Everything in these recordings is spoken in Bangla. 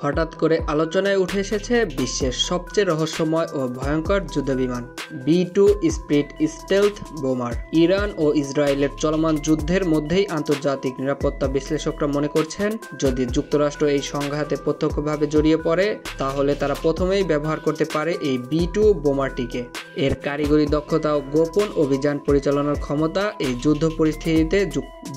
হঠাৎ করে আলোচনায় উঠে এসেছে বিশ্বের সবচেয়ে রহস্যময় ও ভয়ঙ্কর যুদ্ধবিমান B-2 স্পিরিট স্টেলথ বোমার। ইরান ও ইসরায়েলের চলমান যুদ্ধের মধ্যেই আন্তর্জাতিক নিরাপত্তা বিশ্লেষকরা মনে করছেন, যদি যুক্তরাষ্ট্র এই সংঘাতে প্রত্যক্ষভাবে জড়িয়ে পড়ে তাহলে তারা প্রথমেই ব্যবহার করতে পারে এই B-2 বোমারটিকে। এর কারিগরি দক্ষতা ও গোপন অভিযান পরিচালনার ক্ষমতা এই যুদ্ধ পরিস্থিতিতে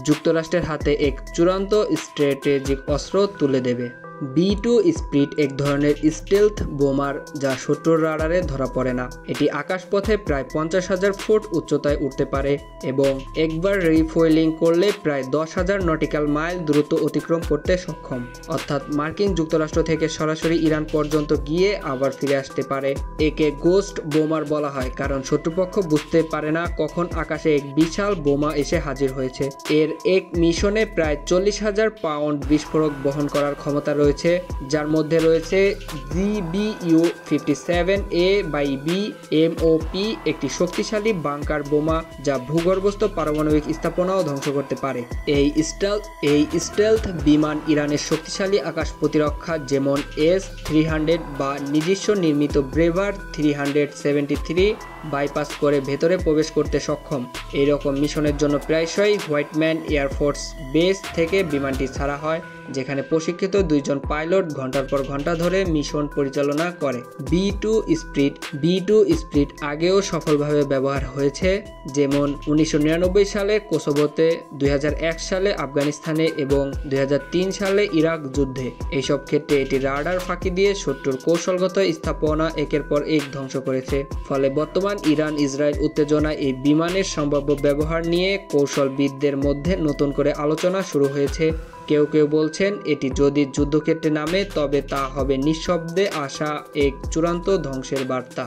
যুক্তরাষ্ট্রের হাতে এক চূড়ান্ত স্ট্র্যাটেজিক অস্ত্র তুলে দেবে। B-2 স্পিরিট এক ধরনের স্টেলথ বোমার যা শত্রুর রাডারে ধরা পড়ে না। এটি আকাশপথে প্রায় 50,000 ফুট উচ্চতায় উঠতে পারে এবং একবার রিফুয়েলিং করলে প্রায় 10,000 নটিক্যাল মাইল দূরত্ব অতিক্রম করতে সক্ষম, অর্থাৎ মার্কিন যুক্তরাষ্ট্র থেকে সরাসরি ইরান পর্যন্ত গিয়ে আবার ফিরে আসতে পারে। একে গোস্ট বোমার বলা হয় কারণ শত্রুপক্ষ বুঝতে পারে না কখন আকাশে এক বিশাল বোমা এসে হাজির হয়েছে। এর এক মিশনে প্রায় 40,000 পাউন্ড বিস্ফোরক বহন করার ক্ষমতা রয়েছে, যার মধ্যে রয়েছে GBU-57A/B MOP, একটি শক্তিশালী বাংকার বোমা যা ভূগর্ভস্থ পারমাণবিক স্থাপনাও ধ্বংস করতে পারে। এই স্টেলথ বিমান ইরানের শক্তিশালী আকাশ প্রতিরক্ষা যেমন S-300 বা নিজস্ব নির্মিত ব্রেভার 373 বাইপাস করে ভেতরে প্রবেশ করতে সক্ষম। এই রকম মিশনের জন্য প্রায়শই হোয়াইটম্যান এয়ারফোর্স বেস থেকে বিমানটি ছাড়া হয়, যেখানে প্রশিক্ষিত 2 জন পাইলট ঘন্টার পর ঘন্টা ধরে মিশন পরিচালনা করে। B-2 স্পিরিট আগেও সফলভাবে ব্যবহার হয়েছে, যেমন 1999 সালে কোসোভোতে, 2001 সালে আফগানিস্তানে এবং 2003 সালে ইরাক যুদ্ধে। এইসব ক্ষেত্রে এটি রাডার ফাঁকি দিয়ে শত্রুর কৌশলগত স্থাপনা একের পর এক ধ্বংস করেছে। ফলে বর্তমান ইরান ইসরায়েল উত্তেজনায় এই বিমানের সম্ভাব্য ব্যবহার নিয়ে কৌশলবিদদের মধ্যে নতুন করে আলোচনা শুরু হয়েছে। কেউ কেউ বলছেন এটি যদি যুদ্ধক্ষেত্রে নামে তবে তা হবে নিঃশব্দে আসা এক চূড়ান্ত ধ্বংসের বার্তা।